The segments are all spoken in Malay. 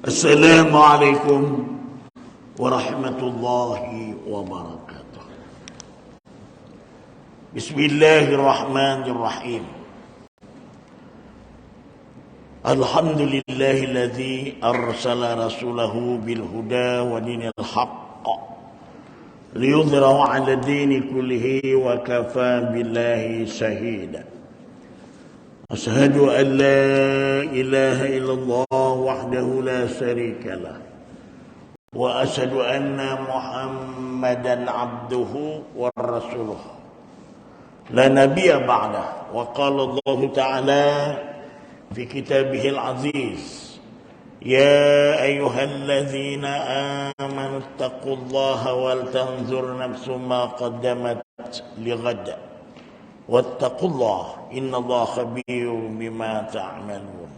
Assalamualaikum warahmatullahi wabarakatuh. Bismillahirrahmanirrahim. Alhamdulillahilladzi arsala rasulahu bil huda wa dinil haqq liyudhhirahu 'ala dini kullihi wa kafa billahi shahida. Asyhadu an la ilaha illallah wahdahu la syarika lah wa asyhadu anna Muhammadan abduhu wa rasuluh la nabiyya ba'dah. Wa qala Allah ta'ala fi kitabihil aziz, ya ayyuhalladzina amanu taqullaha wal tanzur nafsum ma qaddamat lighad wattaqullah innallaha khabirum bima ta'malun.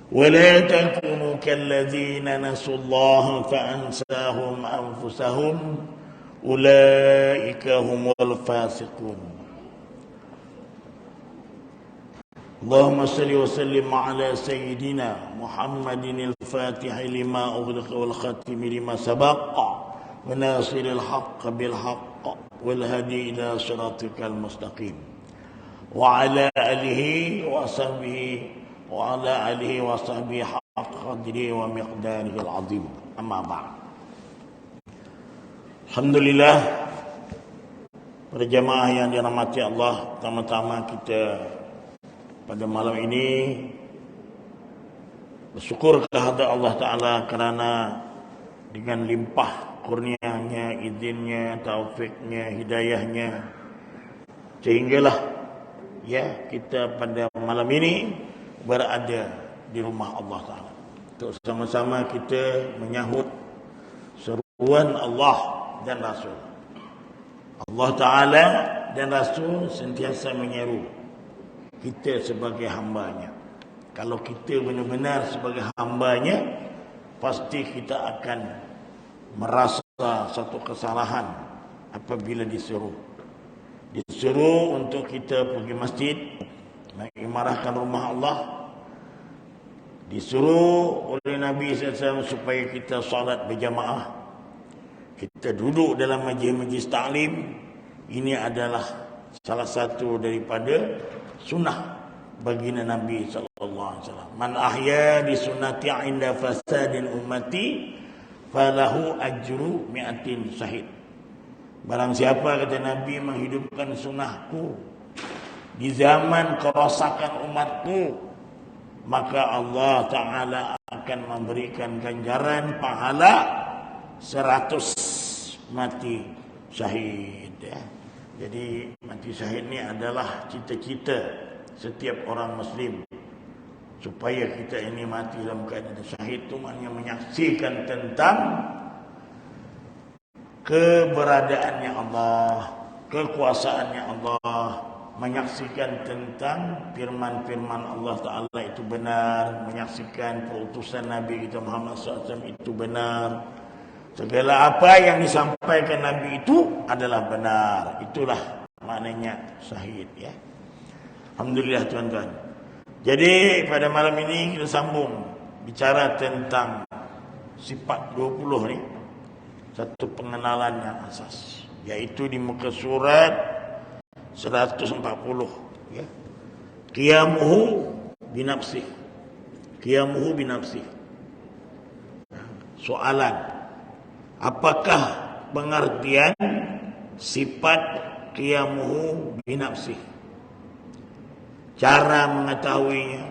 ولا تكونوا كالذين نسوا الله فأنساهم أنفسهم أولئك هم الفاسقون. اللهم صل وسلم على سيدنا محمد الفاتح لما أغلق والختم لما سبق وناصر الحق بالحق والهدي إلى صراطك المستقيم وعلى آله وصحبه حق قدره ومقداره العظيم. أما بعد. Alhamdulillah, para jamaah yang dirahmati Allah, pertama-tama kita pada malam ini bersyukur kehadrat Allah Ta'ala kerana dengan limpah kurnianya, izinnya, taufiknya, hidayahnya, sehinggalah kita pada malam ini berada di rumah Allah Ta'ala untuk sama-sama kita menyahut seruan Allah dan Rasul. Allah Ta'ala dan Rasul sentiasa menyeru kita sebagai hambanya. Kalau kita benar-benar sebagai hambanya, pasti kita akan merasa satu kesalahan apabila disuruh untuk kita pergi masjid, mengimarahkan rumah Allah, disuruh oleh Nabi SAW supaya kita salat berjamaah, kita duduk dalam majlis-majlis ta'lim. Ini adalah salah satu daripada sunnah baginda Nabi SAW. Man ahya di sunnati inda fasadin ummati falahu ajru mi'atin syahid. Barang siapa, kata Nabi, menghidupkan sunnahku di zaman kerosakan umatku, maka Allah Ta'ala akan memberikan ganjaran pahala 100 mati syahid. Jadi mati syahid ni adalah cita-cita setiap orang Muslim, supaya kita ini mati dalam keadaan syahid. Itu maknanya menyaksikan tentang keberadaannya Allah, kekuasaannya Allah, menyaksikan tentang firman-firman Allah Ta'ala itu benar, menyaksikan perutusan Nabi kita Muhammad SAW itu benar, segala apa yang disampaikan Nabi itu adalah benar. Itulah maknanya syahid, ya. Alhamdulillah tuan-tuan. Jadi pada malam ini kita sambung bicara tentang sifat 20 ni, satu pengenalan yang asas, yaitu di muka surat 140, ya. Qiyamuhu binafsih. Qiyamuhu binafsih. Soalan, apakah pengertian sifat qiyamuhu binafsih? Cara mengetahuinya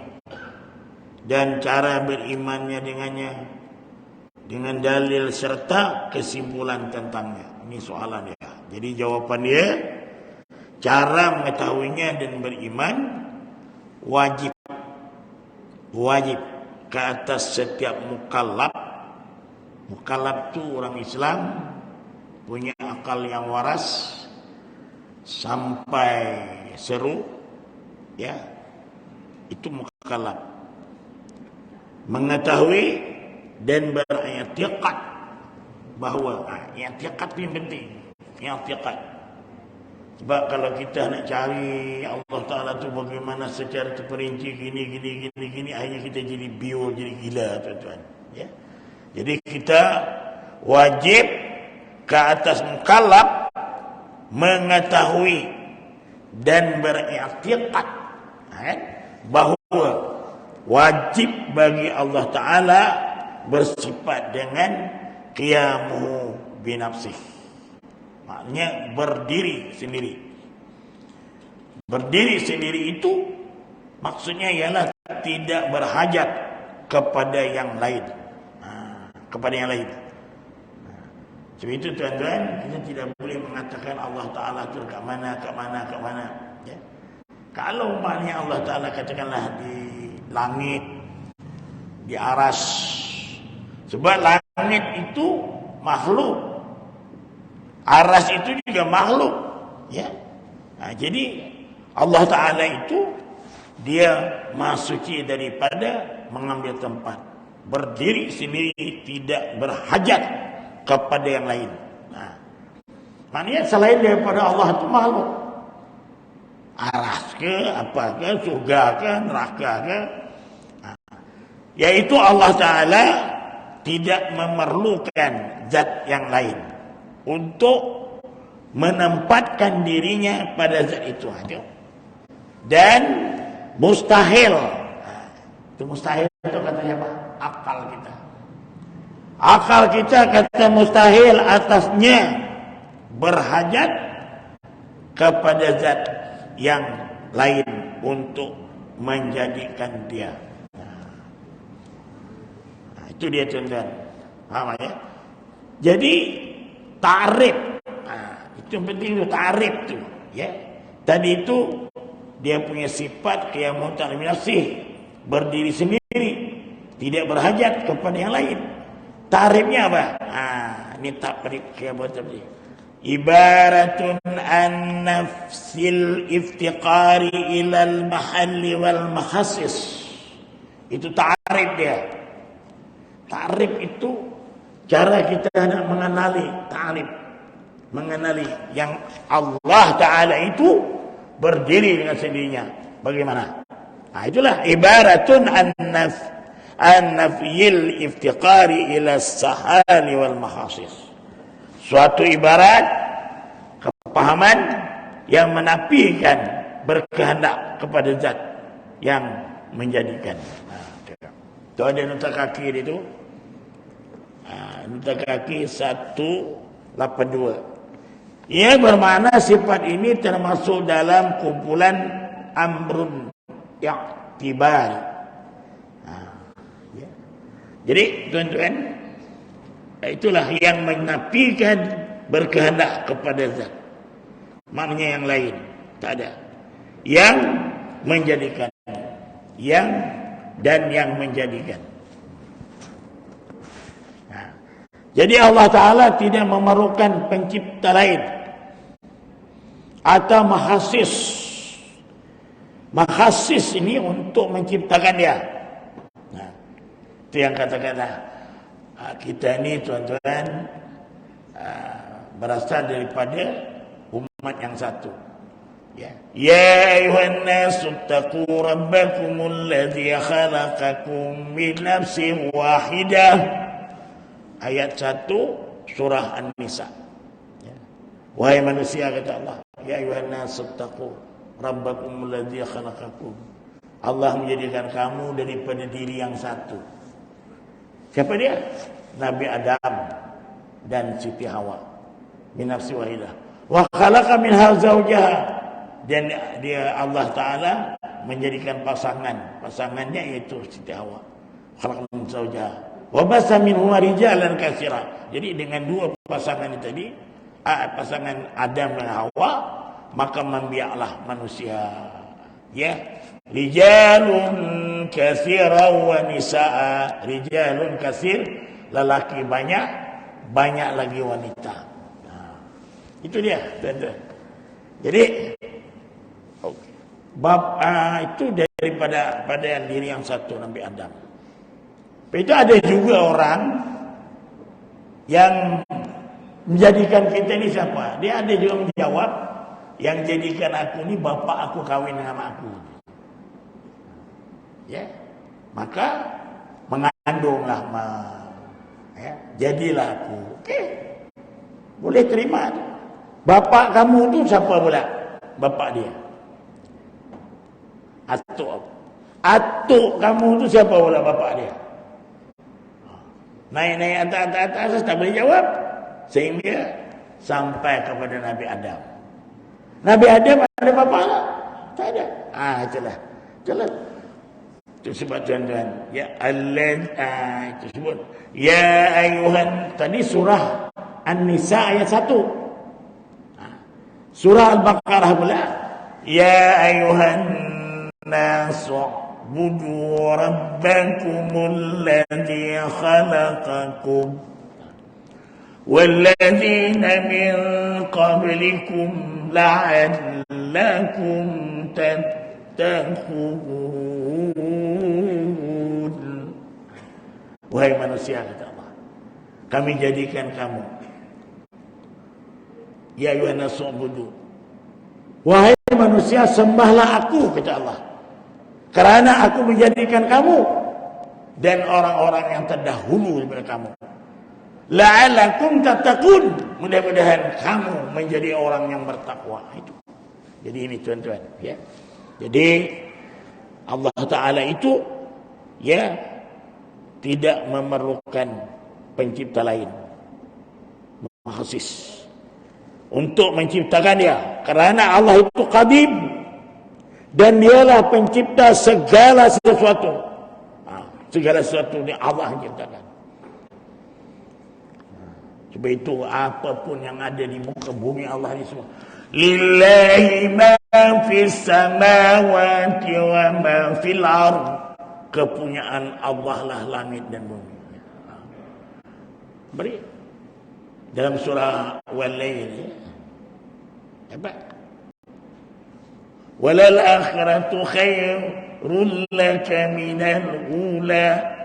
dan cara berimannya dengannya, dengan dalil serta kesimpulan tentangnya. Ini soalan dia. Jadi jawapan dia, cara mengetahuinya dan beriman wajib ke atas setiap mukallaf. Mukallaf tu orang Islam, punya akal yang waras sampai seru, ya, itu mukallaf. Mengetahui dan beriktikad bahawa i'tiqad ini penting. I'tiqad Sebab kalau kita nak cari Allah Ta'ala tu bagaimana secara terperinci gini, akhirnya kita jadi biol, jadi gila, tuan-tuan. Ya. Jadi kita wajib ke atas mukallaf mengetahui dan beriktikad bahawa wajib bagi Allah Ta'ala bersifat dengan qiyamuhu binafsih. Maknanya berdiri sendiri. Berdiri sendiri itu maksudnya ialah tidak berhajat kepada yang lain. Kepada yang lain. Sebab itu tuan-tuan, kita tidak boleh mengatakan Allah Ta'ala itu kat mana. Ya. Kalau umpamanya Allah Ta'ala katakanlah di langit, di aras. Sebab langit itu makhluk. Aras itu juga makhluk. Ya. Jadi Allah Ta'ala itu dia maha suci daripada mengambil tempat. Berdiri sendiri, tidak berhajat kepada yang lain. Maknanya selain daripada Allah itu makhluk. Aras ke, apa ke, surga ke, neraka ke. Yaitu Allah Ta'ala tidak memerlukan zat yang lain untuk menempatkan dirinya pada zat itu saja. Dan mustahil. Itu mustahil itu kata siapa? Akal kita. Akal kita kata mustahil atasnya berhajat kepada zat yang lain untuk menjadikan dia. Itu dia tuan-tuan. Faham ya? Jadi ta'rif. Itu yang penting itu ta'rif tu, ya. Tadi itu dia punya sifat qiyamuhu ta'ala binafsih, berdiri sendiri, tidak berhajat kepada yang lain. Ta'rifnya apa? Ini ta'rif qiyamuhu ta'ala. Ibaratun an nafsil iftiqari ilal mahalli wal mahassis. Itu ta'rif dia. Ta'rif itu cara kita nak mengenali ta'rif. Mengenali yang Allah Ta'ala itu berdiri dengan sendirinya. Bagaimana? Itulah ibaratun an nafyil iftiqari ila sahali wal mahassis. Suatu ibarat kepahaman yang menafikan berkehendak kepada zat yang menjadikan. Itu ada nota kaki itu. Nota kaki 182. Ia bermakna sifat ini termasuk dalam kumpulan amrun i'tibar. Ya. Jadi tuan-tuan, itulah yang menafikan berkehendak kepada zat. Maknanya yang lain tak ada. Yang menjadikan, yang dan yang menjadikan. Jadi Allah Ta'ala tidak memerlukan pencipta lain atau mahassis. Mahassis ini untuk menciptakan dia. Itu yang kata-kata kita ini tuan-tuan berasal daripada umat yang satu. Ya ayuhan nasu taqu rabbakumul ladzi khalaqakum min nafsin wahidah. Ayat 1 surah An-Nisa. Ya. Wahai manusia, kata Allah, ya ayuhan nasu taqu rabbakumul ladzi khalaqakum. Allah menjadikan kamu daripada diri yang satu. Siapa dia? Nabi Adam dan Siti Hawa. Min nafsi wahidah. Wa khalaqa minha zawjaha. Dan dia Allah Ta'ala menjadikan pasangannya yaitu Siti Hawa. Khalaqa min zawjaha. Wa basa minhuma rijalan katsira. Jadi dengan dua pasangan itu tadi, pasangan Adam dan Hawa, maka membiaklah manusia. Ya, rijalun katsira wa nisaa. Rijalun katsir, lelaki banyak lagi wanita. Itu dia, tuan-tuan. Jadi bab itu daripada diri yang satu, Nabi Adam. Itu ada juga orang yang menjadikan kita ini siapa? Dia ada juga menjawab, yang jadikan aku ni bapa aku kahwin dengan aku. Ya. Maka mengandunglah ya, jadilah aku. Okey. Boleh terima tu. Bapa kamu tu siapa pula? Bapa dia. Atuk. Atuk kamu tu siapa pula bapa dia? Naik atas tak boleh jawab. Sehingga sampai kepada Nabi Adam. Nabi Adam ada bapa tak? Tak ada. Itulah. Itu sebab tuan-tuan. Ya Allah. Itu sebut. Ya ayuhan. Tadi surah An-Nisa ayat 1. Surah Al-Baqarah pula. Ya ayuhan nasu budu rabbakumul ladzi khalaqakum walladzina min qablikum la'allakum tattaqun. Wahai manusia, kata Allah, kami jadikan kamu, ya ayuhan nasu budu, wahai manusia, sembahlah aku, kata Allah, kerana aku menjadikan kamu dan orang-orang yang terdahulu daripada kamu. La'allakum tattaqun, mudah-mudahan kamu menjadi orang yang bertakwa. Itu. Jadi ini tuan-tuan, ya. Jadi Allah Taala itu ya tidak memerlukan pencipta lain. Khusus untuk menciptakan dia, kerana Allah itu qadim dan dialah pencipta segala sesuatu. Segala sesuatu ni Allah yang ciptakan. Sebab itu apapun yang ada di muka bumi Allah ni semua. Lillahi ma fis samawati wa ma fil ard. Kepunyaan Allah lah langit dan bumi. Beri dalam surah Wal-Lail. Apa? Walal akhiratu khairul laka minal ula.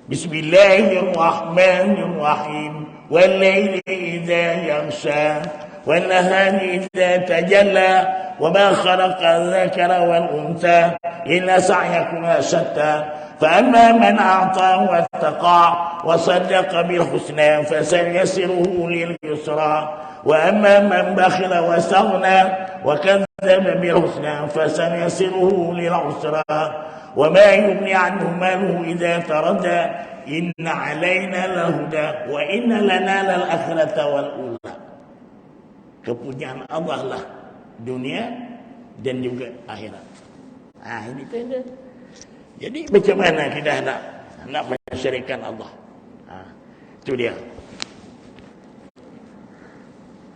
Bismillahirrahmanirrahim. Wal-laili idza yaghsha wan nahari idza tajalla wa ma khalaqa adh-dhakara wal untha inna sa'yakum lashatta fa amma man a'ta wattaqa wa saddaqa bil husna fasayassiruhu lil yusra wa amma man bakhila wastaghna wa kadzdzaba bil husna fasayassiruhu lil usra wa ma yughni 'anhu maluhu idza taradda inna 'alaina lahuda wa inna lana lal akhirata wal ula. Kepunyaan Allah lah dunia dan juga akhirat. Ini tanda. Jadi macam mana kita nak mensyirikkan Allah? Itu dia.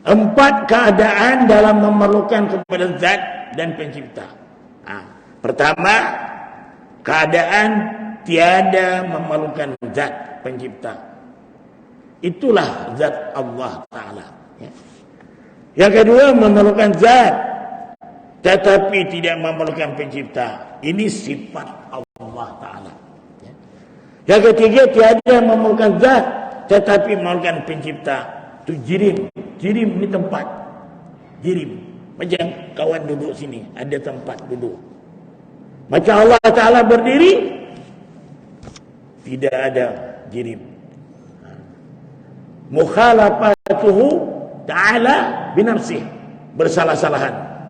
4 keadaan dalam memerlukan kepada zat dan pencipta. Pertama, keadaan tiada memerlukan zat pencipta. Itulah zat Allah Ta'ala. Yang kedua, memerlukan zat tetapi tidak memerlukan pencipta. Ini sifat Allah Ta'ala. Yang ketiga, tiada memerlukan zat tetapi memerlukan pencipta. Itu jirim. Jirim ni tempat. Jirim. Macam kawan duduk sini, ada tempat duduk. Macam Allah Ta'ala berdiri, tidak ada jirim. Mukhalafatuhu Ta'ala binafsih, bersalah-salahan.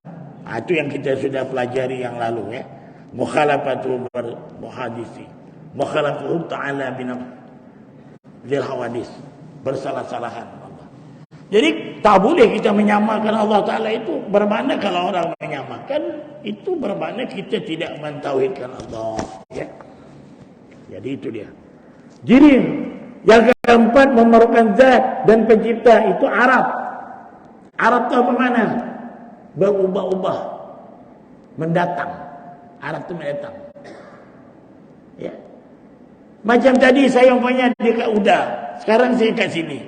Itu yang kita sudah pelajari yang lalu, ya. Mukhalafatuhu bermuhadisi, mukhalafatuhu Ta'ala binafsih hawadis, bersalah-salahan Allah. Jadi tak boleh kita menyamakan Allah Ta'ala. Itu bermakna kalau orang menyamakan, itu bermakna kita tidak mentauhidkan Allah, ya. Jadi itu dia. Jirim. Yang keempat, memerlukan zat dan pencipta. Itu Arab. Arab itu apa mana? Berubah-ubah, mendatang. Arab itu mendatang, ya. Macam tadi saya umpamanya dekat Uda, sekarang saya kat sini,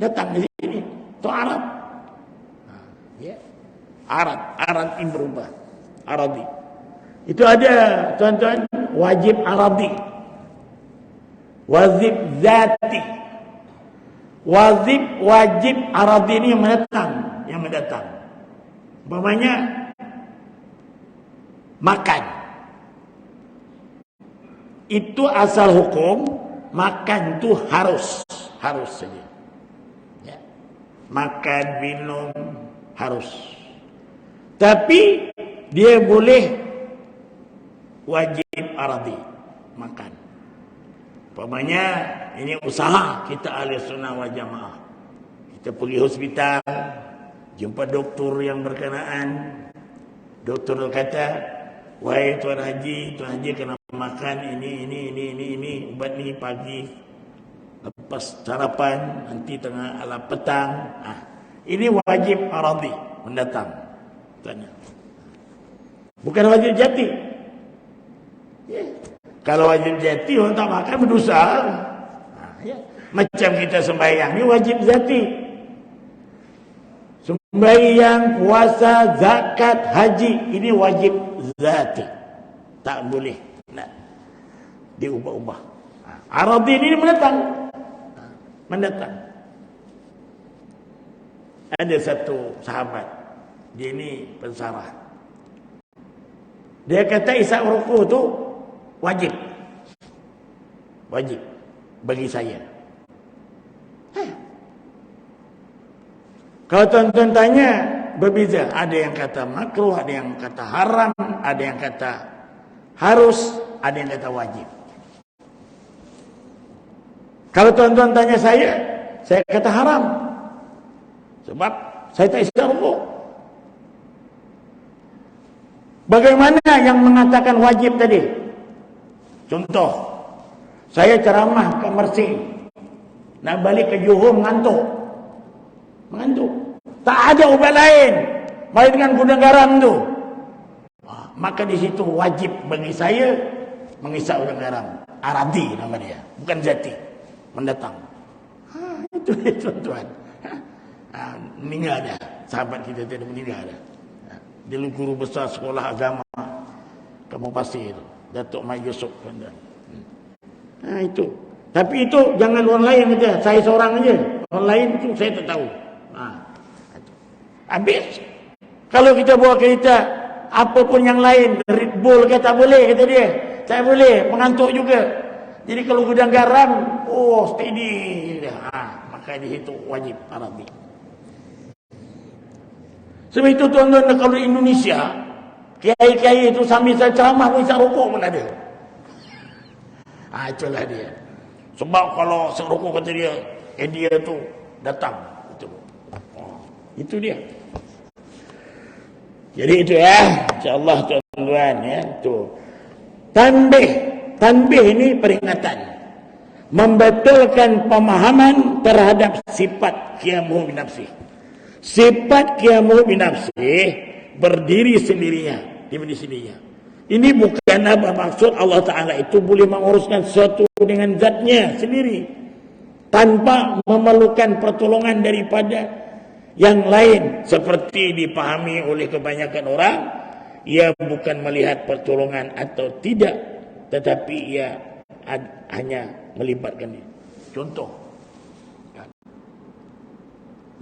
datang di sini. Itu Arab, ya. Arab ini berubah. Arabi. Itu ada, tuan-tuan, wajib Arabi, wajib zati, wajib Arabi ini yang mendatang. yang mendatang. Umpamanya makan. Itu asal hukum, makan itu harus saja. Ya. Makan, minum harus. Tapi dia boleh wajib aradi, makan. Umpamanya ini usaha kita ahli sunnah wal jamaah. Kita pergi hospital, jumpa doktor yang berkenaan. Doktor kata, wahai tuan haji kena makan ini ubat ni pagi, lepas sarapan, nanti tengah ala petang. Ini wajib aradi mendatang. Tanya. Bukan wajib jati. Ya. Kalau wajib jati orang tak makan berdosa. Ya. Macam kita sembahyang ni wajib jati. Sembahyang, puasa, zakat, haji ini wajib zati. Tak boleh nak diubah-ubah. Aradi ini mendatang. Ada satu sahabat, dia ni pensarah. Dia kata isap rokok tu wajib bagi saya. Kalau tuan-tuan tanya, berbeza. Ada yang kata makruh, ada yang kata haram, ada yang kata harus, ada yang kata wajib. Kalau tuan-tuan tanya saya kata haram. Sebab saya tak isap rokok. Bagaimana yang mengatakan wajib tadi? Contoh, saya ceramah ke Mersing, nak balik ke Johor mengantuk. Tak ada ubat lain melainkan gudang garam tu. Maka di situ wajib bagi saya mengisap gudang garam. Aradi nama dia, bukan jati. Mendatang. Itu tuan-tuan. Meninggal dah. Sahabat kita tadi meninggal dah. Dia guru besar sekolah agama Kampung Pasir itu, Datuk Mai Yusuf. Itu. Tapi itu jangan orang lain kata, saya seorang aja. Orang lain itu saya tak tahu. Habis. Kalau kita bawa kereta, apapun yang lain, Red Bull kata boleh, kata dia. Saya boleh, mengantuk juga. Jadi kalau gudang garam, steady. Maka di situ wajib aradi. Sebab itu tuan-tuan, kalau di Indonesia, kiai-kiai itu sambil saya ceramah pun isap rokok pun ada. Itulah dia. Sebab kalau isap rokok kata dia, dia tu datang. Itu dia. Jadi itu ya, insya-Allah tuan-tuan ya, tu. Tanbih ini peringatan. Membatulkan pemahaman terhadap sifat qiyamuhu binafsih. Sifat qiyamuhu binafsih berdiri sendirinya, di sininya. Ini bukan apa maksud Allah Ta'ala itu boleh menguruskan sesuatu dengan zatnya sendiri tanpa memerlukan pertolongan daripada yang lain, seperti dipahami oleh kebanyakan orang. Ia bukan melihat pertolongan atau tidak, tetapi ia hanya melibatkan dia. Contoh,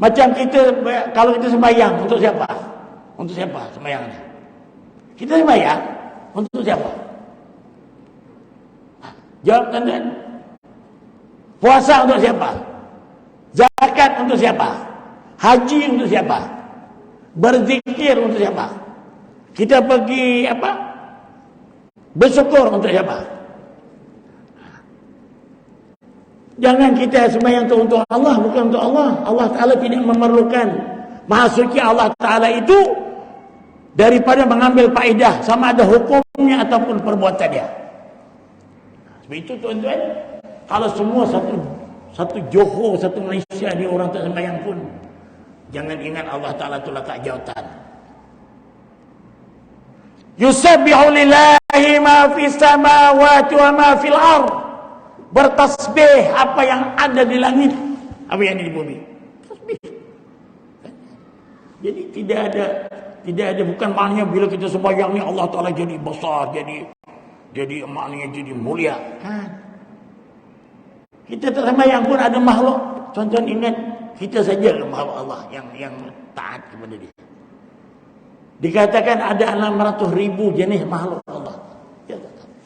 macam kita, kalau kita sembahyang, untuk siapa? Untuk siapa sembahyangnya? Kita sembahyang untuk siapa? Jawab tuan-tuan. Puasa untuk siapa? Zakat untuk siapa? Haji untuk siapa? Berzikir untuk siapa? Kita pergi apa? Bersyukur untuk siapa? Jangan kita sembahyang untuk Allah, bukan untuk Allah. Allah Ta'ala tidak memerlukan. Maha suci Allah Ta'ala itu daripada mengambil faedah sama ada hukumnya ataupun perbuatan dia. Sebab itu tuan-tuan, kalau semua satu Johor, satu Malaysia ni orang tak sembahyang pun, jangan ingat Allah Ta'ala tu letak jawatan. Yusabbihu lillahi ma fis samawati wa ma fil ardh. Bertasbih apa yang ada di langit, apa yang ada di bumi. Tasbih. Jadi tidak ada bukan maknanya bila kita sembahyang ni Allah Ta'ala jadi besar, jadi maknanya jadi mulia. Kan? Kita tak sembahyang pun ada makhluk. Contoh ingat Kita saja makhluk Allah yang taat kepada dia. Dikatakan ada 600.000 jenis makhluk Allah.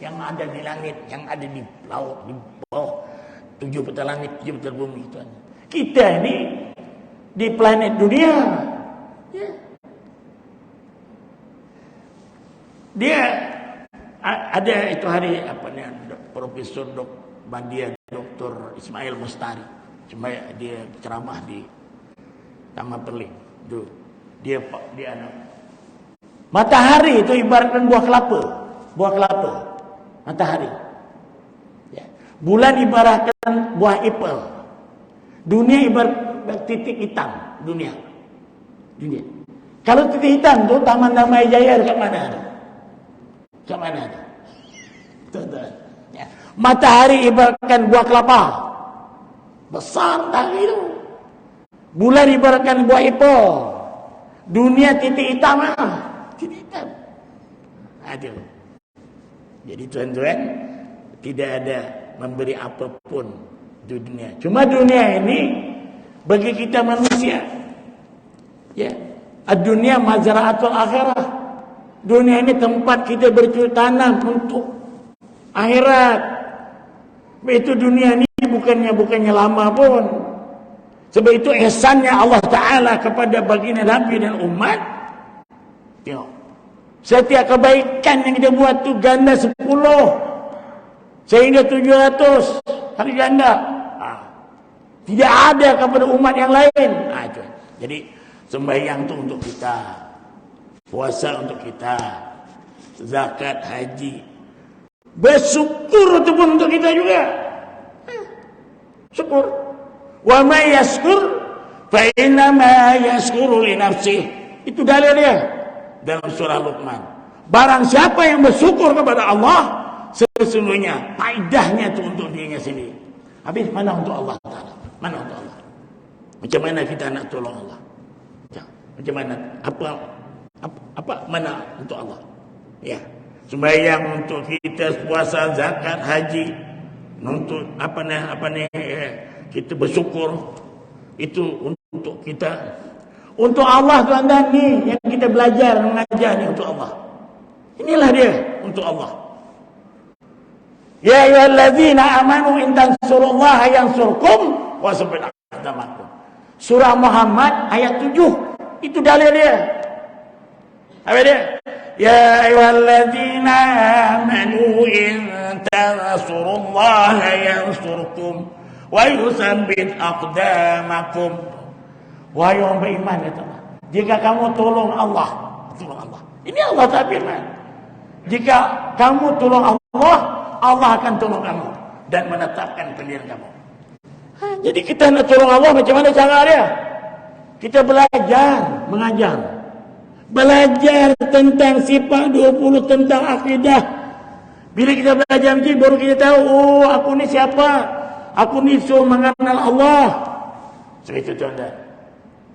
Yang ada di langit, yang ada di laut, di bawah 7 petal langit, 7 petal bumi itu. Kita ini di planet dunia. Ya. Dia ada itu hari Profesor Bandia Dr. Ismail Mustari. Cuma dia ceramah di Taman Perling. Dia matahari itu ibaratkan buah kelapa. Buah kelapa. Matahari. Ya. Bulan ibaratkan buah apple. Dunia ibarat titik hitam. Dunia. Kalau titik hitam tu Taman Damai Jaya dekat mana? Dekat mana? Ya. Matahari ibaratkan buah kelapa. Besar matahari itu. Bulan ibaratkan buah apple. Dunia titik hitam. Titik hitam. Aduh. Jadi tuan-tuan, tidak ada memberi apapun di dunia. Cuma dunia ini bagi kita manusia, ya, dunia mazra'atul akhirah. Dunia ini tempat kita bercocok tanam untuk akhirat. Itu dunia ini bukannya lama pun. Sebab itu ihsannya Allah Ta'ala kepada baginda Nabi dan umat. Tengok. Setiap kebaikan yang kita buat tu ganda 10 sehingga 700 kali ganda. Tidak ada kepada umat yang lain. Jadi sembahyang tu untuk kita, puasa untuk kita, zakat, haji, bersyukur itu pun untuk kita juga. Syukur. Wa may yashkur fa inna ma yashkuru li nafsihi. Itu dalil dia. Dalam surah Luqman, barang siapa yang bersyukur kepada Allah, sesungguhnya faedahnya itu untuk dirinya sendiri. Habis mana untuk Allah Ta'ala? Mana untuk Allah? Macam mana kita nak tolong Allah? Macam mana? Apa mana untuk Allah? Ya, sembahyang untuk kita, puasa, zakat, haji, untuk apa ni kita bersyukur itu untuk kita. Untuk Allah tuan-tuan ni yang kita belajar mengajar ni untuk Allah. Inilah dia untuk Allah. Ya ayyuhallazina amanu in tansurullaha yansurkum wa yusabbit aqdamakum. Surah Muhammad ayat 7. Itu dalil dia. Apa dia? Ya ayyuhallazina amanu in tansurullaha yansurkum wa yusabbit aqdamakum. Wahai orang beriman, kata Allah, jika kamu tolong Allah. Ini Allah tak firman. Jika kamu tolong Allah, Allah akan tolong kamu dan menetapkan pilihan kamu. Jadi kita nak tolong Allah, macam mana cara dia? Kita belajar, mengajar. Belajar tentang sifat 20, tentang akidah. Bila kita belajar macam ni, baru kita tahu, oh aku ni siapa? Aku ni suruh mengenal Allah. Sebab itu tuan-tuan,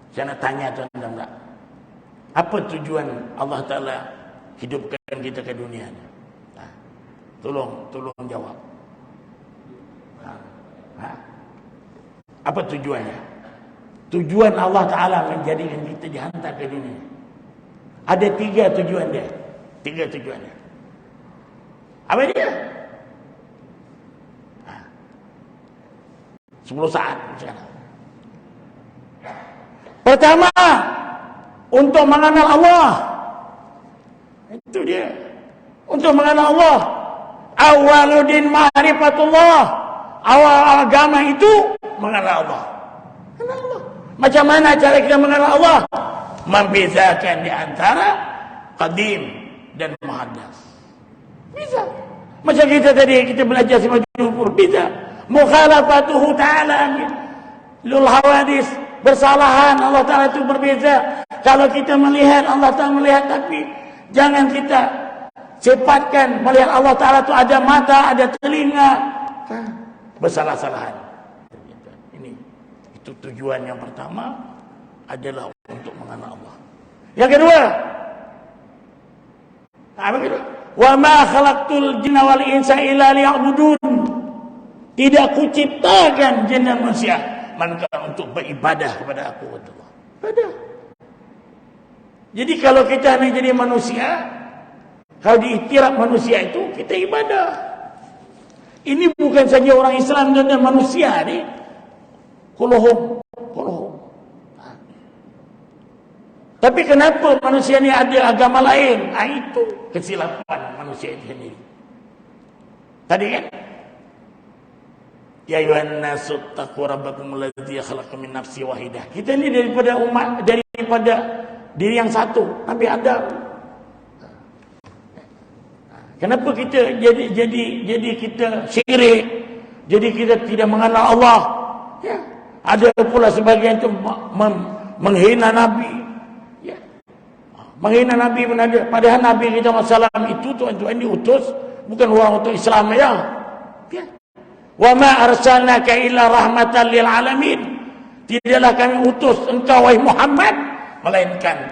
saya nak tanya tuan-tuan, apa tujuan Allah Ta'ala hidupkan kita ke dunia ni? Tolong jawab. Apa tujuannya? Tujuan Allah Ta'ala menjadikan kita dihantar ke dunia. Ada 3 tujuan dia. 3 tujuannya. Apa dia? 10 saat sekarang. Pertama, untuk mengenal Allah. Itu dia. Untuk mengenal Allah. Awwaluddin ma'rifatullah. Awal agama itu mengenal Allah. Mengenal Allah. Macam mana cara kita mengenal Allah? Membezakan di antara qadim dan muhaddas. Bisa. Macam kita tadi, kita belajar sama jumhur. Bisa. Mukhalafatuhu ta'ala lul hawadis. Bersalahan Allah Ta'ala itu berbeza. Kalau kita melihat, Allah Ta'ala melihat, tapi jangan kita sifatkan melihat Allah Ta'ala itu ada mata, ada telinga. Bersalah-salahan. Ini itu tujuan yang pertama adalah untuk mengenal Allah. Yang kedua, apa kedua? Wa ma khalaqtul jinna wal insa illa liya'budun. Tidak kuciptakan jin dan manusia melainkan untuk beribadah kepada aku, kata Allah. Ibadah. Jadi kalau kita hanya jadi manusia, kalau diiktiraf manusia itu, kita ibadah. Ini bukan saja orang Islam dan manusia ni. Kulluhum. Tapi kenapa manusia ni ada agama lain? Itu kesilapan manusia itu sendiri. Tadi kan? Ya ayuhan nasu taqu rabbakum alladzi khalaqakum min nafsin wahidah. Kita ni daripada umat, daripada diri yang satu, Nabi Adam. Kenapa kita jadi kita syirik? Jadi kita tidak mengenal Allah. Ya. Ada pula sebagian itu menghina Nabi. Ya. Menghina Nabi pun ada. Padahal Nabi kita SAW itu tuan-tuan diutus bukan orang untuk Islam ya. Ya. Wa ma arsalnaka illa rahmatan lil alamin. Tidaklah kami utus engkau wahai Muhammad melainkan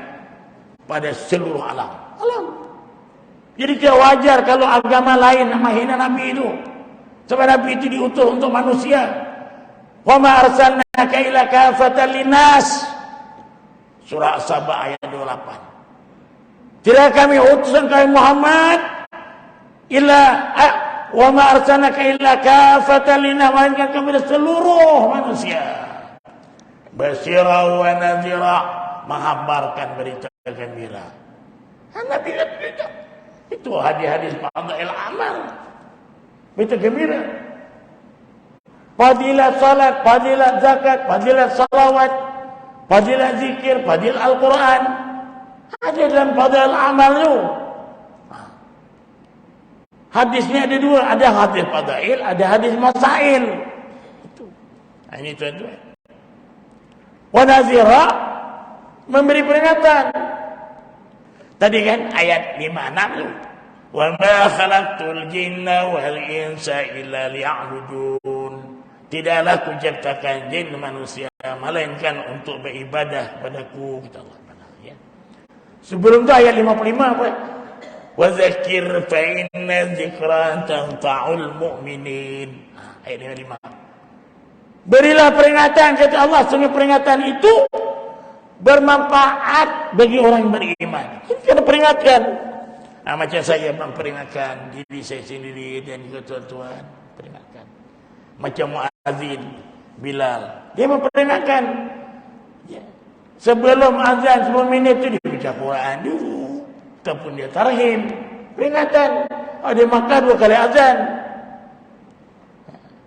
pada seluruh alam. Jadi tidak wajar kalau agama lain menghina Nabi itu. Sebab Nabi itu diutus untuk manusia. Wa ma arsalnaka illa kafatan linnas. Surah As-Saba ayat 28. Tidak kami utus engkau Muhammad illa wa ma arsalnaka illa kafatan linnas, melainkan kepada seluruh manusia. Basyira wa nadhira, menghabarkan berita gembira. Nabi kata itu hadis-hadis fadail amal. Berita gembira. Fadilat salat, fadilat zakat, fadilat salawat, fadilat zikir, fadilat Al-Quran. Ada dalam fadail amal tu. Hadisnya ada dua, ada hadis fadail, ada hadis masail. Itu. Ini tuan-tuan. Wa nazira, memberi peringatan. Tadi kan ayat 5-6 tu. Wa ma khalaqtul jinna wal insa illa liya'budun. Tidaklah kuciptakan jin manusia melainkan untuk beribadah padaku, kata Allah. Ya. Sebelum tu ayat 55 apa? Wa zakir fa inna dzikra tanfa'ul mu'minin. Ayat 55. Berilah peringatan, kata Allah, sungguh peringatan itu bermanfaat bagi orang yang beriman. Ini kena peringatkan. Macam saya memperingatkan diri saya sendiri dan juga tuan-tuan, peringatkan. Macam muazzin Bilal, dia memperingatkan. Ya. Sebelum azan 10 minit itu dia baca Quran dulu, ataupun dia tarhim, peringatan. Dia makan 2 kali azan.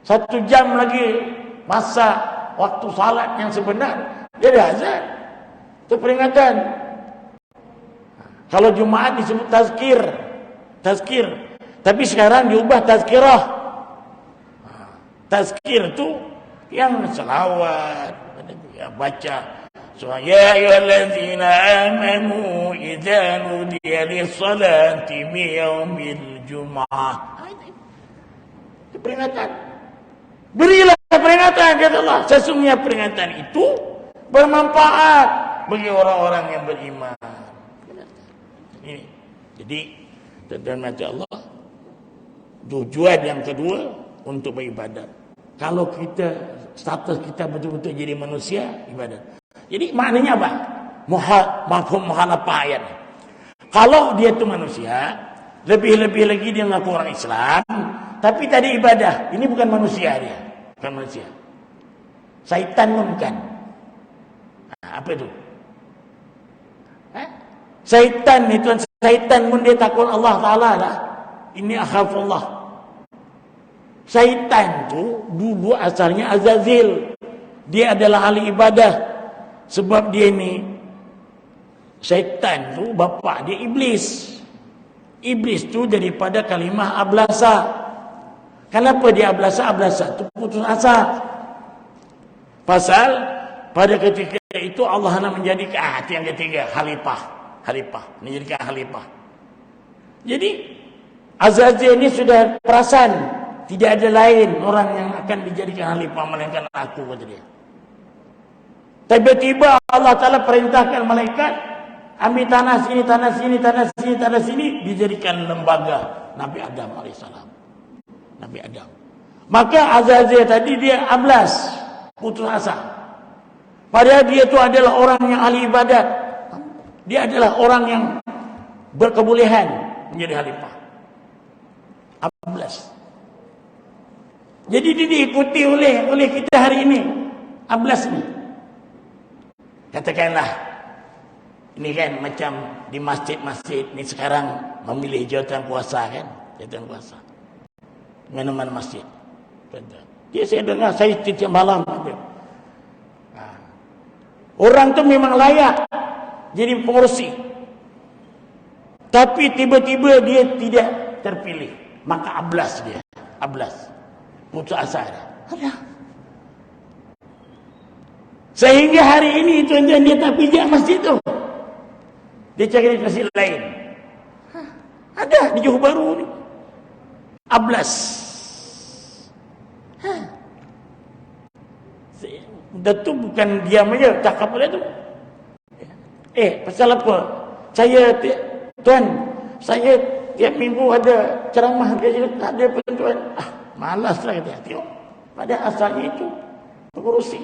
1 jam lagi masa waktu salat yang sebenar, dia dah azan. Itu peringatan. Kalau Jumaat disebut tazkir. Tapi sekarang diubah tazkirah. Tazkir itu yang selawat, baca surah ya ayyuhallazina amanu idza nudiya lis-salati min yaumil jumu'ah. Itu peringatan. Berilah peringatan, kata Allah. Sesungguhnya peringatan itu bermanfaat bagi orang-orang yang beriman. Ini. Jadi, tuan-tuan Allah, tujuan yang kedua untuk beribadat. Kalau kita status kita betul-betul jadi manusia, ibadat. Jadi maknanya apa? Mafhum muhalafah ayat. Kalau dia itu manusia, lebih-lebih lagi dia mengaku orang Islam, tapi tadi ibadah. Ini bukan manusia dia, bukan manusia. Syaitan pun bukan. Apa itu? Syaitan itu, syaitan pun dia takut Allah Ta'ala lah. Ini akhafullah. Syaitan tu dulu asalnya Azazil. Dia adalah ahli ibadah. Sebab dia ni, syaitan tu bapa dia iblis. Iblis tu daripada kalimah ablasa. Kenapa dia ablasa? Ablasa tu putus asa. Pasal pada ketika itu Allah nak menjadikan yang ketiga khalifah. Menjadikan khalifah. Jadi Azazil ini sudah perasan, tidak ada lain orang yang akan dijadikan khalifah melainkan aku, kata dia. Tiba-tiba Allah Ta'ala perintahkan malaikat ambil tanah sini, tanah sini, tanah sini, tanah sini, dijadikan lembaga Nabi Adam AS. Nabi Adam. Maka Azazil tadi dia ablas. putus asa. Padahal dia itu adalah orang yang ahli ibadat. Dia adalah orang yang berkebolehan menjadi khalifah. Ablas. Jadi dia diikuti oleh kita hari ini. Ablas ni. Katakanlah, ini kan macam di masjid-masjid ni sekarang memilih jawatan kuasa kan, jawatan kuasa. Mana-mana masjid. Dia saya dengar, saya setiap malam ada. Orang tu memang layak jadi pengurusi. Tapi tiba-tiba dia tidak terpilih. Maka ablas dia. Ablas. Putus asa dia. Ada. Sehingga hari ini tuan-tuan dia tak pijak masjid tu. Dia cari masjid lain. Ada di Johor Bahru ni. Ablas. Itu bukan diam aja, cakap aja tu. Pasal apa? Tuan, saya tiap minggu ada ceramah dia tak ada pun tuan. Malaslah kata. Tengok. Pada asalnya itu pengurusi.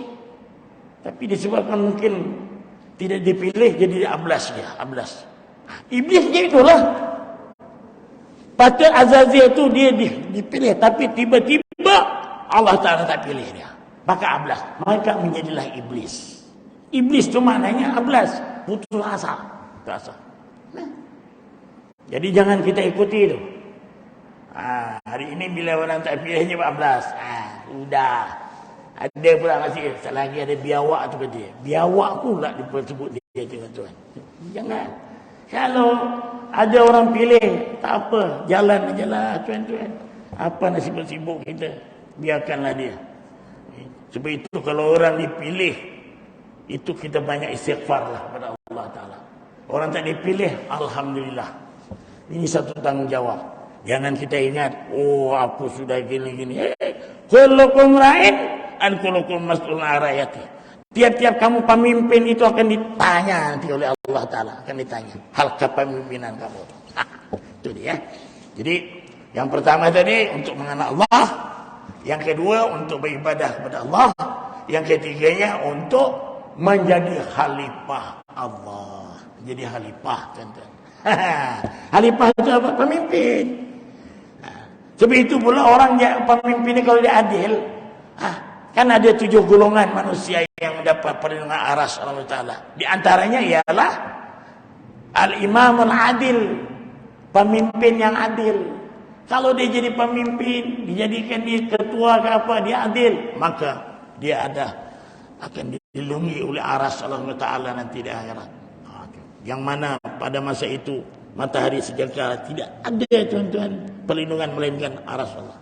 Tapi disebabkan mungkin tidak dipilih jadi ablas dia, ablas. Iblis dia itulah. Patut Azazil itu dia dipilih, tapi tiba-tiba Allah Ta'ala tak pilih dia. Maka ablas. Maka menjadilah iblis. Iblis itu maknanya ablas. Putus asa. Jadi jangan kita ikuti itu. Hari ini bila orang tak pilihnya ablas. Sudah. Ada pula masih. Selagi ada biawak tu kata dia. Biawak pula disebut dia tuan-tuan. Jangan. Kalau ada orang pilih, tak apa. Jalan aja lah tuan-tuan. Apa nak sibuk-sibuk kita. Biarkanlah dia. Sebab itu kalau orang dipilih, itu kita banyak istighfar lah kepada Allah Ta'ala. Orang tak dipilih, Alhamdulillah. Ini satu tanggungjawab. Jangan kita ingat, aku sudah gini-gini. Kullukum ra'in, an kullukum mas'ulun an ra'iyati. Tiap-tiap kamu pemimpin itu akan ditanya nanti oleh Allah Ta'ala. Akan ditanya. Hal kepemimpinan kamu. Itu dia. Jadi, yang pertama tadi, untuk mengenal Allah. Yang kedua, untuk beribadah kepada Allah. Yang ketiganya, untuk menjadi khalifah Allah. Jadi khalifah, tuan-tuan. Khalifah itu apa? Pemimpin. Sebab itu pula orang yang pemimpin ini kalau dia adil, kan ada 7 golongan manusia yang mendapat perlindungan aras Allah Ta'ala. Di antaranya ialah Al-Imamul Adil, pemimpin yang adil. Kalau dia jadi pemimpin, dijadikan dia ketua ke apa, dia adil, maka dia akan dilindungi oleh aras Allah Ta'ala nanti di akhirat. Yang mana pada masa itu matahari sejahtera tidak ada tuan-tuan perlindungan melainkan aras Allah.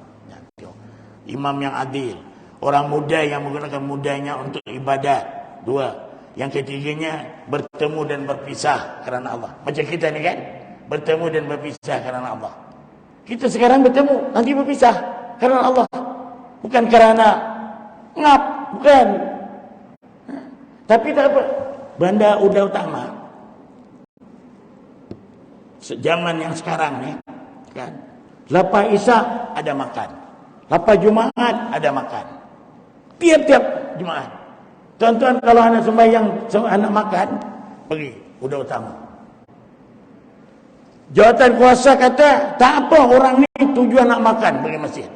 Imam yang adil, orang muda yang menggunakan mudanya untuk ibadat. 2. Yang ketiganya bertemu dan berpisah kerana Allah. Macam kita ni kan, bertemu dan berpisah kerana Allah. Kita sekarang bertemu, nanti berpisah kerana Allah. Bukan kerana ngap, bukan. Tapi tak apa. Bandar Udang Utama, zaman yang sekarang ni, kan, lepas Isyak ada makan, lepas Jumaat ada makan. Tiap-tiap Jumaat. Tuan-tuan kalau anak sembahyang, anak makan, pergi Udang Utama. Jawatan kuasa kata, tak apa orang ni tujuan nak makan pergi masjid.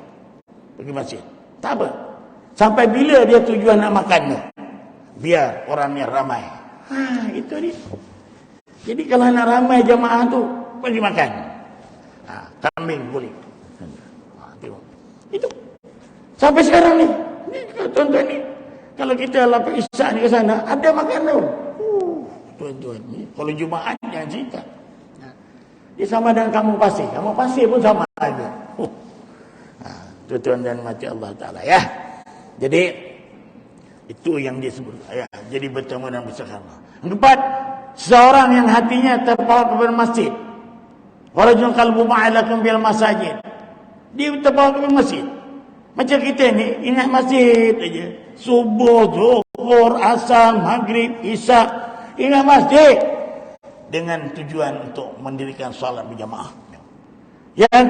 Pergi masjid. Tak apa. Sampai bila dia tujuan nak makan tu? Biar orangnya ramai. Itu dia. Jadi kalau nak ramai jamaah tu, pergi makan. Kambing boleh. Tengok. Itu. Sampai sekarang ni. Tuan-tuan ni. Kalau kita lapar Isyak ni ke sana, ada makan tu. Tuan-tuan ni. Kalau Jumaat jangan cerita. Dia sama dengan kampung pasir. Kampung pasir pun sama aja. Tuan-tuan dan mati Allah Ta'ala ya. Jadi itu yang disebut ya. Jadi bertemu dan bersama. Yang keempat, seorang yang hatinya terpaut kepada masjid. Warajul qalbu ma'alakum bil masajid. Dia terpaut kepada masjid. Macam kita ni ingat masjid aja. Subuh, zuhur, asar, maghrib, isyak, ingat masjid. Dengan tujuan untuk mendirikan solat berjamaah. Yang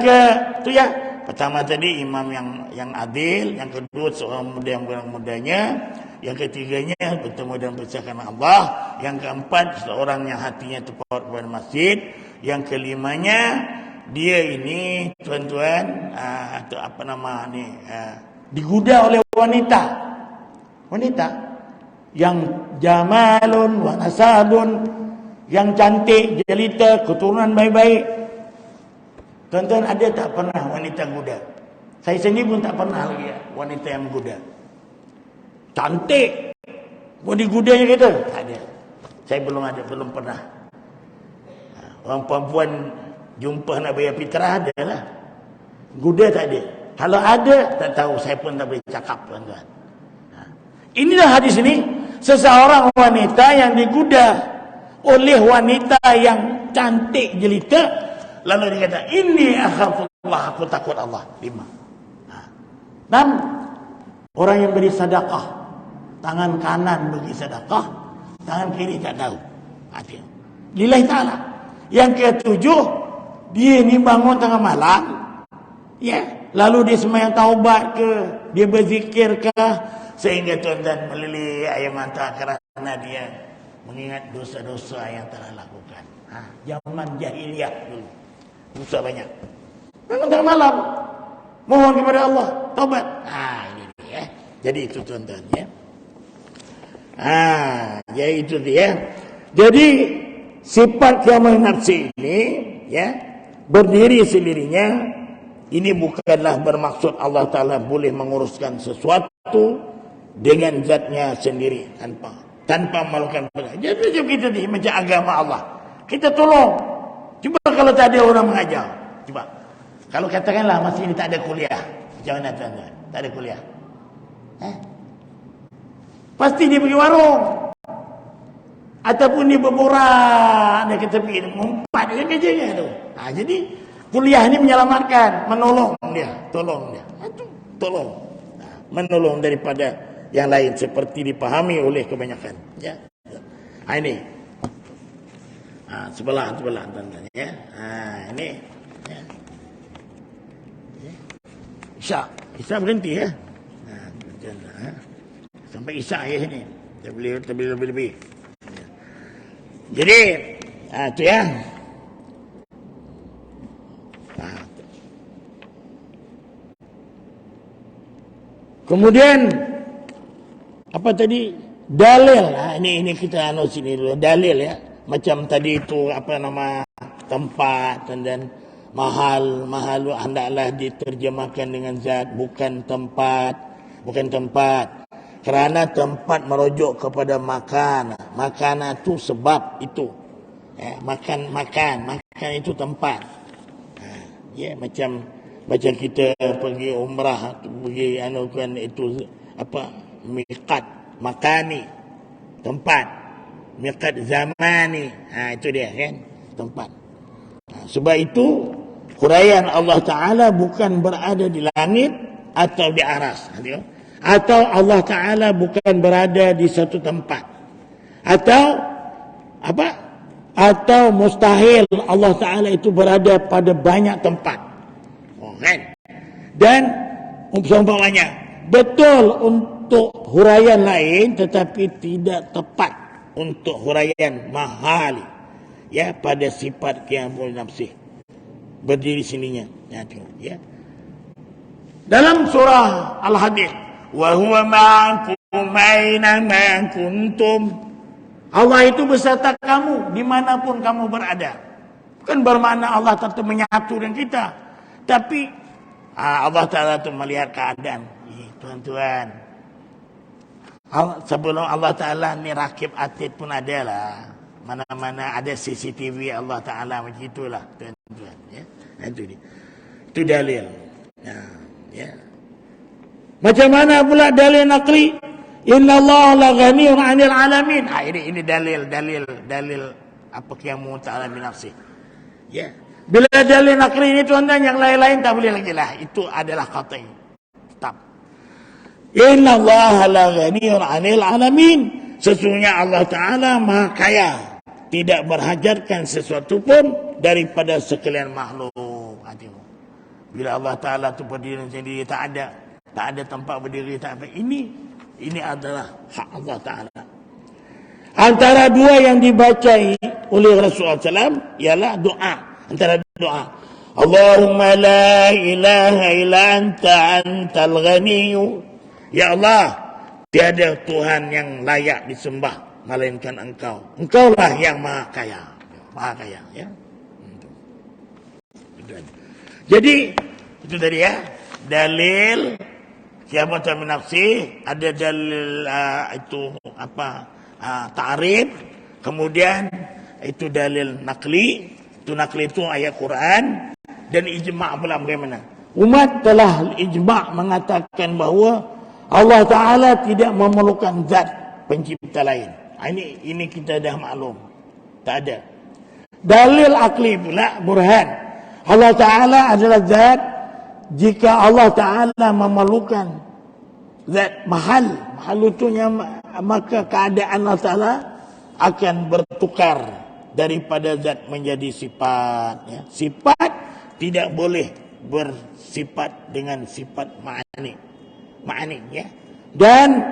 Pertama tadi imam yang adil, yang kedua seorang muda yang bermudanya, yang ketiganya bertemu dan bercakap Allah, yang keempat seorang yang hatinya terpaut kepada masjid, yang kelimanya dia ini tuan-tuan atau apa nama ni digoda oleh wanita yang jamalun wa nasadun, yang cantik, jelita, keturunan baik-baik. Tuan-tuan, ada tak pernah wanita goda? Saya sendiri pun tak pernah lagi wanita yang goda. Cantik, body godanya kita tak ada. Saya belum pernah. Orang perempuan jumpa nak bayar fitrah ada lah. Goda tak ada. Kalau ada, tak tahu, saya pun tak boleh cakap, tuan-tuan. Inilah hadis ini, seseorang wanita yang digoda oleh wanita yang cantik jelita. Lalu dia kata, inni akhafullah, aku takut Allah. 5. 6. Orang yang beri sedekah, tangan kanan bagi sedekah, tangan kiri tak tahu. Lillahi ta'ala. Yang ke-7, dia ni bangun tengah malam, ya, lalu dia sembahyang taubat ke, dia berzikir ke, sehingga tuan-tuan melili air mata kerana dia mengingat dosa-dosa yang telah lakukan. Zaman jahiliyah dulu, dosa banyak. Bangun tengah malam, mohon kepada Allah taubat. Ini dia. Jadi itu tuan-tuan, ya. Jadi itu dia. Jadi sifat kiamat nafsi ini, ya, berdiri sendirinya. Ini bukanlah bermaksud Allah Ta'ala boleh menguruskan sesuatu dengan zatnya sendiri tanpa melakukan perkara. Jadi kita ni macam agama Allah, kita tolong. Cuba kalau tak ada orang mengajar, cuba kalau katakanlah masih ini tak ada kuliah, macam mana tuan-tuan? Tak ada kuliah, pasti dia pergi warung ataupun dia berborak dia ke tepi, mengumpat dia kerjanya tu. Jadi kuliah ni menyelamatkan, menolong dia, tolong dia, tolong, menolong daripada yang lain seperti dipahami oleh kebanyakan, ya. Ini sebelah tuan-tuan, ya. Ini, ya. Isya berhenti, ya. Sampai Isya ya ini, tak boleh lebih. Jadi tu ya. Kemudian apa tadi? Dalil. Ini kita sini dulu. Dalil, ya. Macam tadi itu apa nama tempat dan mahal hendaklah diterjemahkan dengan zat, bukan tempat. Kerana tempat merujuk kepada makan. Makanan itu sebab itu. Makan itu tempat. Ya, macam kita pergi umrah, pergi kan itu apa, miqat makani, tempat, miqat zamani, itu dia kan, tempat. Sebab itu huraian Allah Ta'ala bukan berada di langit atau di aras, atau Allah Ta'ala bukan berada di satu tempat, atau apa, atau mustahil Allah Ta'ala itu berada pada banyak tempat, kan? Dan umpamanya betul untuk huraian lain, tetapi tidak tepat untuk huraian mahali, ya, pada sifat kiamul nafsi, berdiri sininya, ya. Dalam surah Al-Hadid, wa huwa ma'akum aina ma kuntum, Allah itu beserta kamu dimanapun kamu berada. Bukan bermakna Allah tentu menyatu dengan kita, tapi Allah Ta'ala itu melihat keadaan. Tuan-tuan, sebelum Allah Ta'ala ni rakib atid pun ada lah. Mana-mana ada CCTV Allah Ta'ala, macam itulah tuan-tuan, ya. Itu dia. Itu dalil. Ya. Macam mana pula dalil naqli? Inna Allah la ghaniyun 'anil 'alamin. Ini dalil apa kiamu ta'ala min nafsi. Ya. Bila dalil naqli ini tuan-tuan, yang lain-lain tak boleh lagi lah. Itu adalah qat'i. Tetap. Inna Allah la ghaniyun 'anil 'alamin. Sesungguhnya Allah Ta'ala Maha Kaya, tidak berhajatkan sesuatu pun daripada sekalian makhluk. Bila Allah Ta'ala tu berdiri sendiri, tak ada tempat berdiri, tak ada. Ini adalah hak Allah Ta'ala. Antara dua yang dibacai oleh Rasulullah SAW ialah doa. Antara doa, Allahumma la ilaha illa anta antal ghaniyyu. Ya Allah, tiada Tuhan yang layak disembah melainkan Engkau. Engkaulah yang maha kaya. Maha kaya, ya. Jadi itu tadi ya, dalil kiamat min nafsi, ada dalil itu apa, ta'rif, kemudian itu dalil nakli, itu ayat Quran, dan ijma' pula bagaimana? Umat telah ijma' mengatakan bahawa Allah Ta'ala tidak memerlukan zat pencipta lain. Ini kita dah maklum. Tak ada. Dalil akli pula, burhan. Allah Ta'ala adalah zat. Jika Allah Ta'ala memerlukan zat mahal itunya, maka keadaan Allah Ta'ala akan bertukar daripada zat menjadi sifat, ya. Sifat tidak boleh bersifat dengan sifat ma'ani, ya. Dan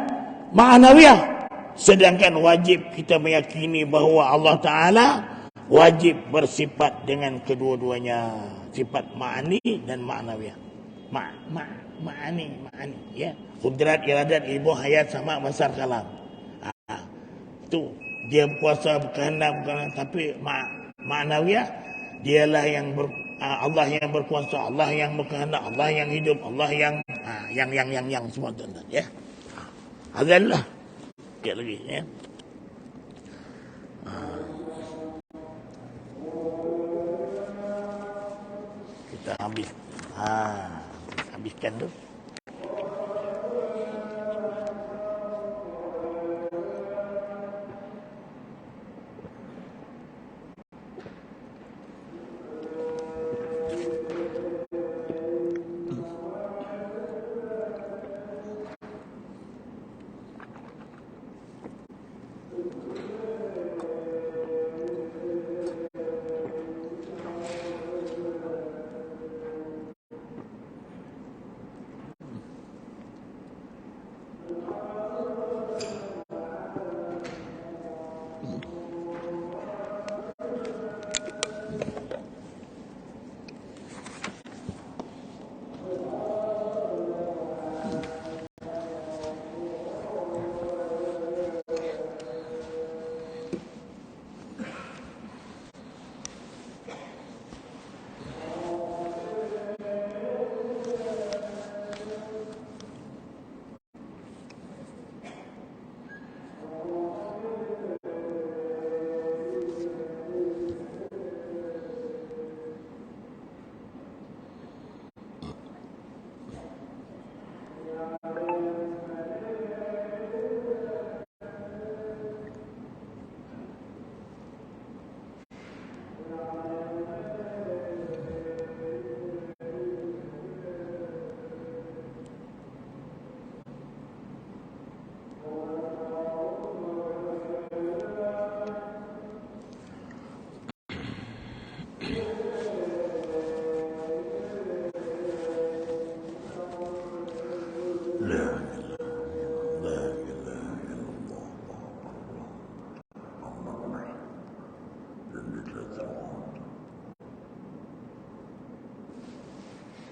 ma'nawiyah. Sedangkan wajib kita meyakini bahawa Allah Ta'ala wajib bersifat dengan kedua-duanya, sifat ma'ani dan ma'nawiyah. Ma'ani, ya. Qudrat, iradat, ilmu, hayat sama besar kalam. Itu dia puasa berkehendak, tapi ma'nawiyah dialah yang Allah yang berkuasa, Allah yang berkehendak, Allah yang hidup, Allah yang semua tuan-tuan, ya. Adalah sikit lagi, ya. Kita habiskan tu.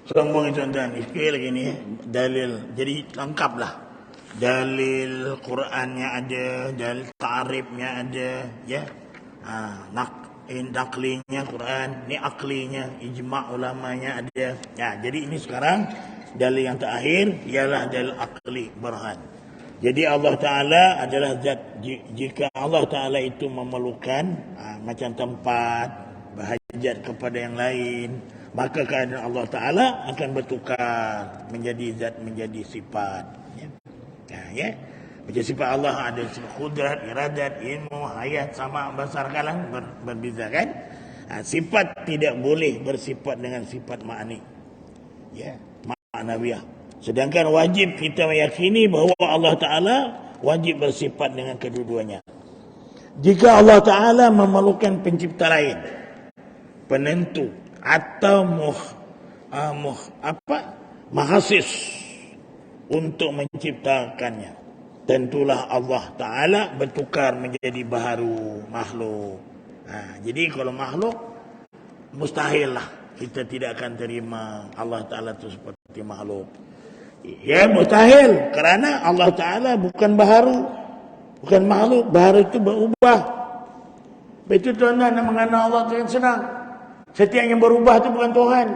Sambung tuan-tuan, fikir lagi ni dalil, jadi lengkaplah. Dalil Qurannya ada, dalil ta'rifnya ada, ya. Naklinya Quran, ni aklinya, ijma' ulamanya ada. Ya, jadi ini sekarang dalil yang terakhir ialah dalil akli burhan. Jadi Allah Ta'ala adalah zat, jika Allah Ta'ala itu memerlukan macam tempat, berhajat kepada yang lain, maka keadaan Allah Ta'ala akan bertukar menjadi zat, menjadi sifat, ya. Ya. Macam sifat Allah ada qudrat, iradat, ilmu, hayat, sama, besar kalam, berbeza kan. Sifat tidak boleh bersifat dengan sifat ma'ani, ya, ma'nawiyah. Sedangkan wajib kita meyakini bahawa Allah Ta'ala wajib bersifat dengan kedua-duanya. Jika Allah Ta'ala memerlukan pencipta lain, penentu, atau mahasis untuk menciptakannya. Tentulah Allah Ta'ala bertukar menjadi baharu makhluk. Jadi kalau makhluk, mustahil lah kita tidak akan terima Allah Ta'ala itu seperti makhluk. Ya mustahil, kerana Allah Ta'ala bukan baharu, bukan makhluk. Baharu itu berubah. Itu tuan-tuan nak mengenal Allah itu yang senang. Setiap yang berubah itu bukan Tuhan.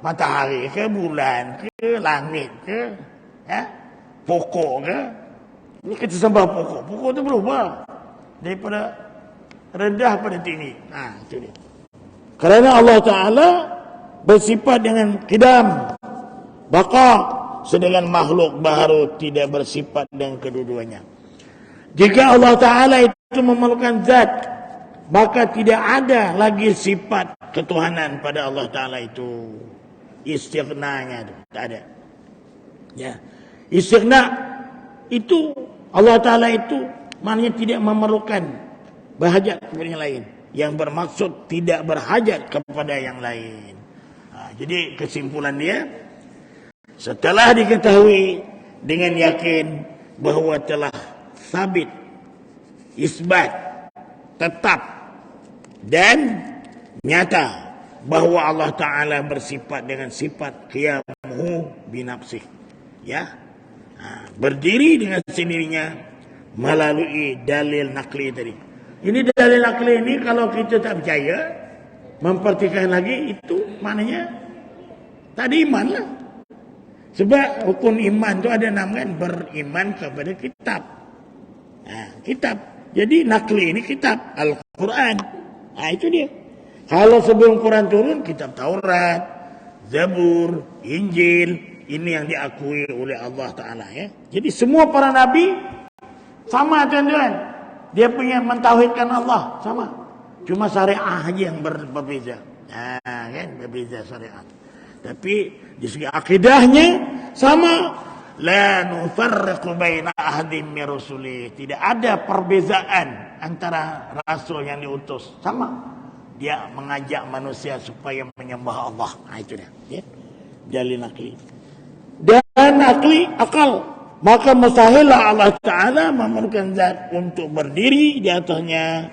Matahari ke, bulan ke, langit ke, pokok ke. Ini kita sembah pokok. Pokok itu berubah daripada rendah pada tinggi. Itu dia. Kerana Allah Ta'ala bersifat dengan qidam, baqa, sedangkan makhluk baharu tidak bersifat dengan kedua-duanya. Jika Allah Ta'ala itu memerlukan zat, maka tidak ada lagi sifat ketuhanan pada Allah Ta'ala itu. Istighnanya itu tak ada. Ya. Istighna itu Allah Ta'ala itu maknanya tidak memerlukan berhajat kepada yang lain. Yang bermaksud tidak berhajat kepada yang lain. Jadi kesimpulan dia, setelah diketahui dengan yakin bahawa telah sabit, isbat, tetap dan nyata bahawa Allah Ta'ala bersifat dengan sifat qiyamuhu binafsih. Ya. Berdiri dengan sendirinya melalui dalil nakli tadi. Ini dalil nakli ini kalau kita tak percaya, mempertikaikan lagi, itu maknanya tak ada iman lah. Sebab hukum iman tu ada nama kan, beriman kepada kitab. Kitab. Jadi nakli ini kitab Al-Quran. Itu dia. Kalau sebelum Quran turun, kitab Taurat, Zabur, Injil, ini yang diakui oleh Allah Ta'ala. Ya. Jadi semua para nabi sama tuan-tuan. Dia punya mentauhidkan Allah sama. Cuma syariah aja yang berbeza. Kan berbeza syariat. Tapi di segi akidahnya sama. La nufarriqu baina ahadin min rusuli. Tidak ada perbezaan antara rasul yang diutus. Sama. Dia mengajak manusia supaya menyembah Allah. Itu dia. Ya. Dalil akli. Dan akli, akal. Maka mustahillah Allah Ta'ala memerlukan zat untuk berdiri di atasnya,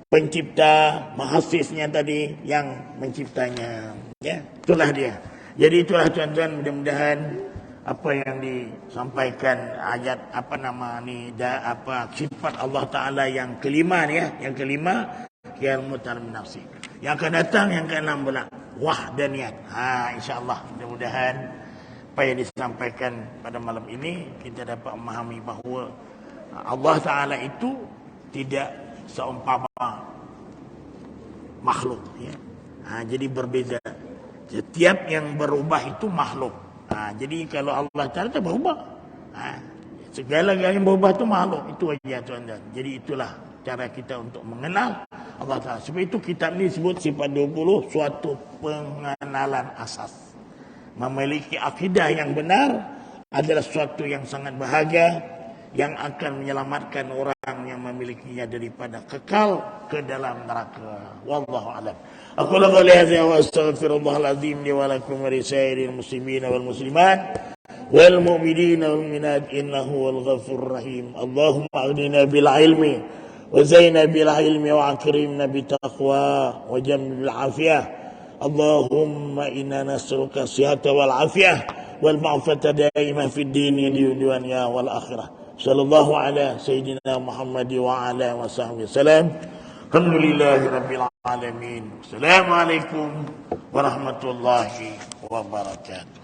pencipta, mahasisnya tadi yang menciptanya. Ya, itulah dia. Jadi itulah tuan-tuan, mudah-mudahan apa yang disampaikan ayat sifat Allah Ta'ala yang kelima ni ya, yang kelima qiyamuhu nafsi. Yang akan datang yang keenam pula wahdaniyat. Insya-Allah mudah-mudahan apa yang disampaikan pada malam ini kita dapat memahami bahawa Allah Ta'ala itu tidak seumpama makhluk. Ya. Jadi berbeza. Setiap yang berubah itu makhluk. Jadi kalau Allah Ta'ala itu berubah. Segala yang berubah itu makhluk. Itu aja tuan-tuan. Jadi itulah cara kita untuk mengenal Allah Ta'ala. Sebab itu kitab ini disebut sifat 20 suatu pengenalan asas. Memiliki akidah yang benar adalah sesuatu yang sangat bahagia, yang akan menyelamatkan orang yang memilikinya daripada kekal ke dalam neraka. Wallahu a'lam. Aku qouli hadza wa astaghfirullahal azim li wa lakum wa lisairil muslimin wal muslimat wal mu'minin wal mu'minat innahu wal ghafurur rahim. Allahumma aghnina bil ilmi wa zaina bil ilmi wa akrimna bit taqwa wa jamil afiyah. اللهم إنا نسألك الصحة والعافية والمعافاة دائما في الدين والدنيا والآخرة. صلى الله على سيدنا محمد وعلى وصحبه وسلم. الحمد لله رب العالمين. السلام عليكم ورحمة الله وبركاته.